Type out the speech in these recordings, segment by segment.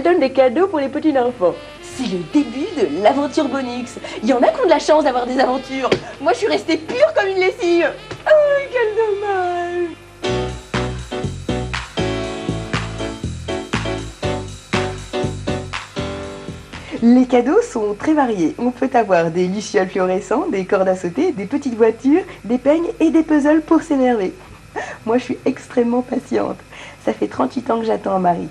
donne des cadeaux pour les petits enfants. C'est le début de l'aventure Bonux. Il y en a qui ont de la chance d'avoir des aventures. Moi, je suis restée pure comme une lessive. Oh, quel dommage! Les cadeaux sont très variés. On peut avoir des lucioles fluorescents, des cordes à sauter, des petites voitures, des peignes et des puzzles pour s'énerver. Moi, je suis extrêmement patiente. Ça fait 38 ans que j'attends un mari.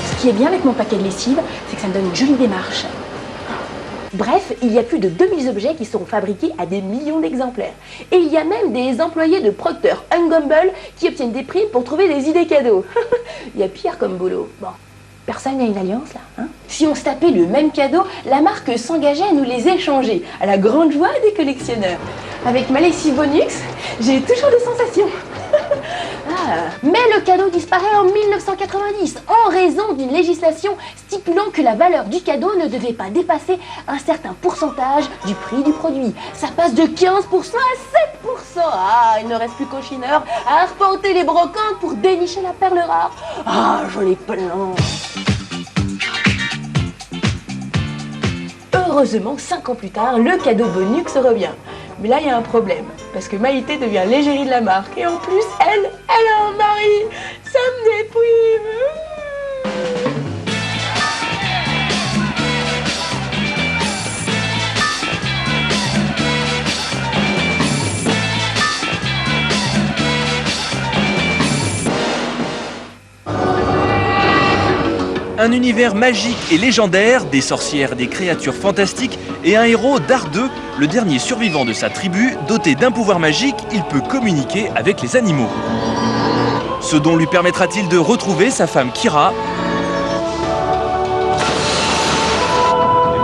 Ce qui est bien avec mon paquet de lessive, c'est que ça me donne une jolie démarche. Bref, il y a plus de 2000 objets qui sont fabriqués à des millions d'exemplaires. Et il y a même des employés de Procter & Gamble qui obtiennent des primes pour trouver des idées cadeaux. Il y a pire comme boulot. Bon, personne n'a une alliance là, hein? Si on se tapait le même cadeau, la marque s'engageait à nous les échanger, à la grande joie des collectionneurs. Avec ma lessive Bonux, j'ai toujours des sensations. Mais le cadeau disparaît en 1990 en raison d'une législation stipulant que la valeur du cadeau ne devait pas dépasser un certain pourcentage du prix du produit. Ça passe de 15% à 7%. Ah, il ne reste plus qu'aux chineurs à arpenter les brocantes pour dénicher la perle rare. Ah, j'en ai plein. Heureusement, 5 ans plus tard, le cadeau Bonux revient. Mais là, il y a un problème, parce que Maïté devient l'égérie de la marque. Et en plus, elle a un mari. Ça me déprime. Un univers magique et légendaire, des sorcières, des créatures fantastiques et un héros dardeux, le dernier survivant de sa tribu, doté d'un pouvoir magique, il peut communiquer avec les animaux. Ce dont lui permettra-t-il de retrouver sa femme Kira,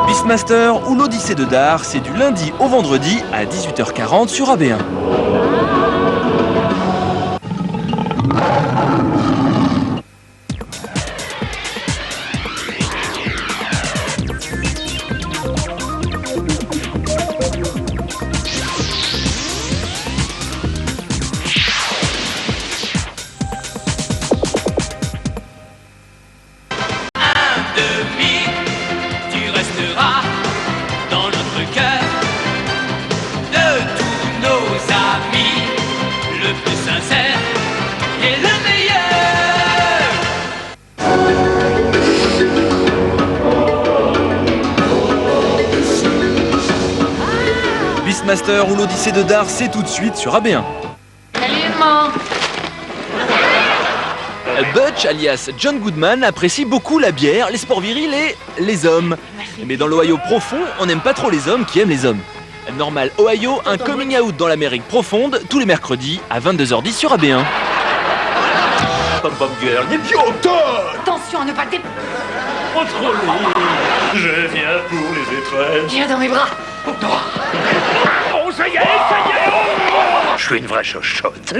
Beastmaster ou l'Odyssée de Dar, c'est du lundi au vendredi à 18h40 sur AB1. Beastmaster ou l'Odyssée de Dar, c'est tout de suite sur AB1. Salut maman. Butch, alias John Goodman, apprécie beaucoup la bière, les sports virils et les hommes. Mais dans l'Ohio profond, on n'aime pas trop les hommes qui aiment les hommes. Normal Ohio, un coming out dans l'Amérique profonde, tous les mercredis à 22h10 sur AB1. Pom-pom girl, n'est plus auteur. Attention à ne pas Contrôlez. Je viens pour les étoiles. Viens dans mes bras. Oh, ça y est, oh. Je suis une vraie chochotte.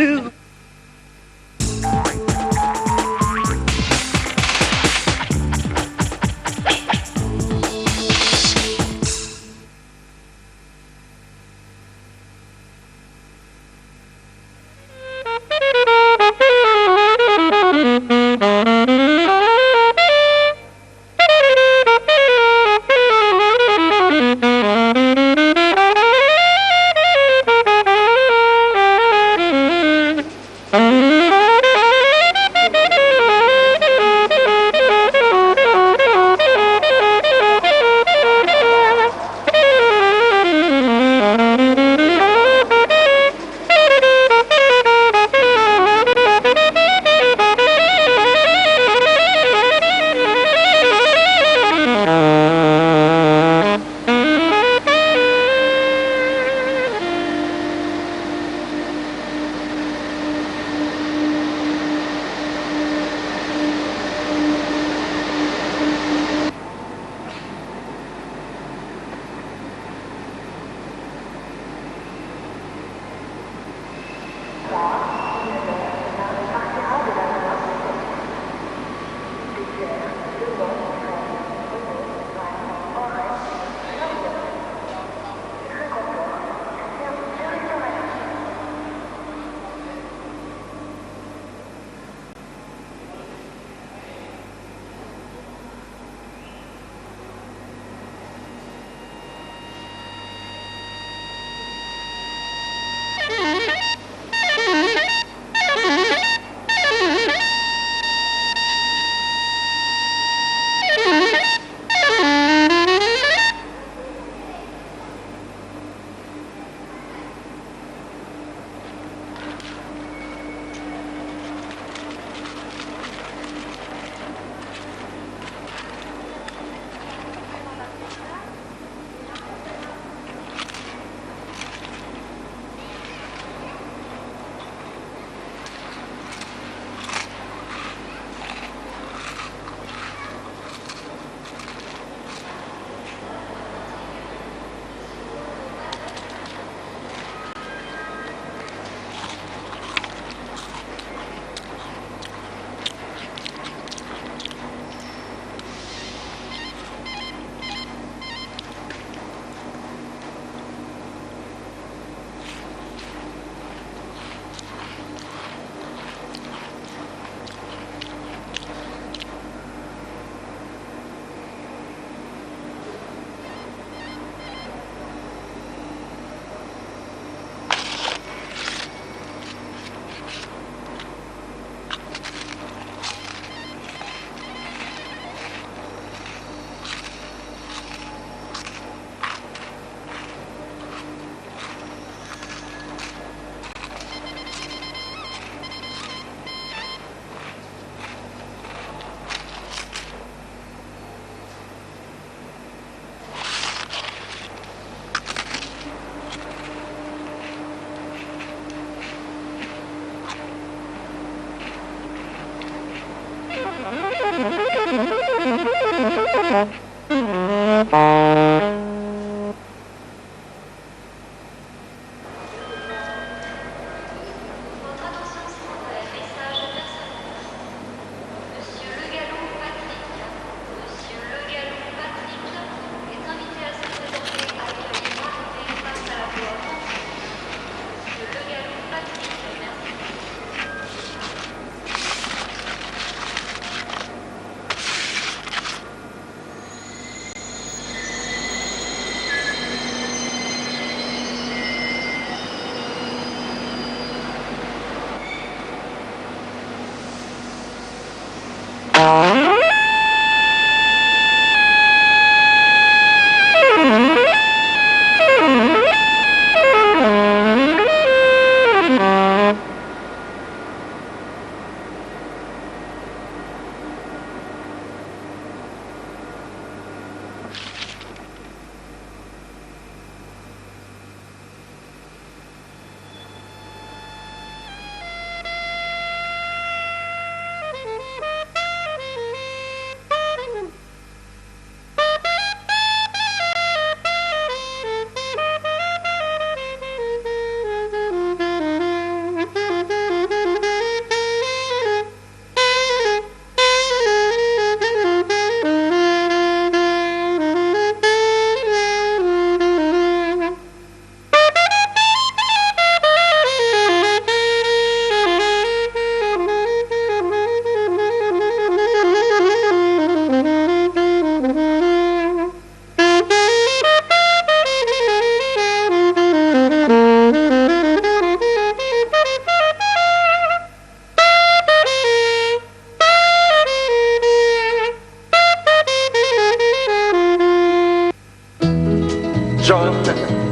John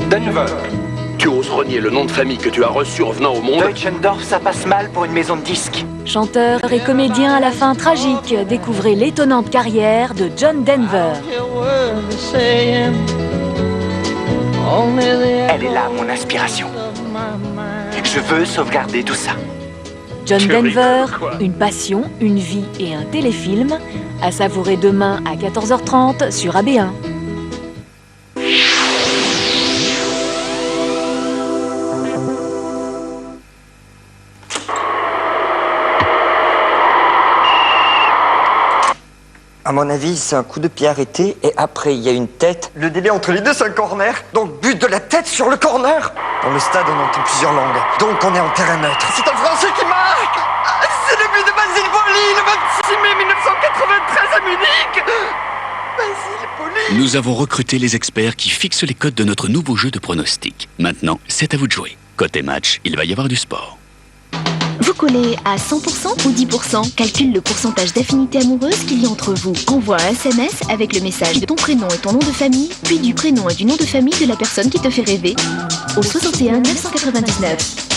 Denver. Tu oses renier le nom de famille que tu as reçu en venant au monde? Deutschendorf, ça passe mal pour une maison de disques. Chanteur et comédien à la fin tragique, découvrez l'étonnante carrière de John Denver. Elle est là, mon inspiration. Je veux sauvegarder tout ça. John Tu Denver, rigoles, quoi. une passion, une vie et un téléfilm, à savourer demain à 14h30 sur AB1. À mon avis, c'est un coup de pied arrêté et après, il y a une tête. Le délai entre les deux, c'est un corner. Donc, but de la tête sur le corner. Dans le stade, on entend plusieurs langues. Donc, on est en terrain neutre. C'est un Français qui marque. C'est le but de Basile Boli, le 26 mai 1993 à Munich. Basile Boli. Nous avons recruté les experts qui fixent les codes de notre nouveau jeu de pronostic. Maintenant, c'est à vous de jouer. Côté match, il va y avoir du sport. Vous collez à 100% ou 10%? Calcule le pourcentage d'affinité amoureuse qu'il y a entre vous. Envoie un SMS avec le message de ton prénom et ton nom de famille, puis du prénom et du nom de famille de la personne qui te fait rêver au 61 999.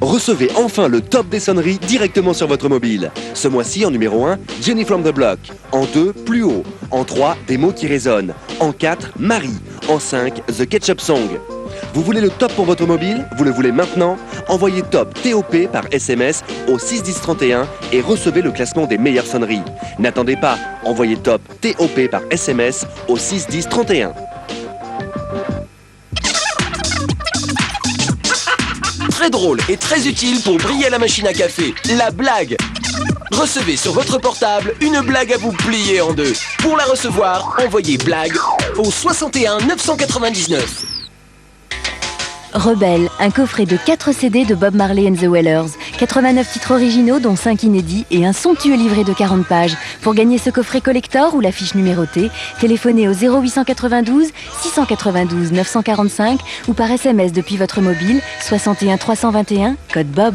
Recevez enfin le top des sonneries directement sur votre mobile. Ce mois-ci, en numéro 1, Jenny from the Block. En 2, Plus haut. En 3, Des mots qui résonnent. En 4, Marie. En 5, The Ketchup Song. Vous voulez le top pour votre mobile? Vous le voulez maintenant? Envoyez top TOP par SMS au 61031 et recevez le classement des meilleures sonneries. N'attendez pas, envoyez top TOP par SMS au 61031. Très drôle et très utile pour briller à la machine à café, la blague. Recevez sur votre portable une blague à vous plier en deux. Pour la recevoir, envoyez blague au 61 999. Rebelle, un coffret de 4 CD de Bob Marley and the Wailers, 89 titres originaux dont 5 inédits et un somptueux livret de 40 pages. Pour gagner ce coffret collector ou la fiche numérotée, téléphonez au 0892 692 945 ou par SMS depuis votre mobile 61 321, code Bob.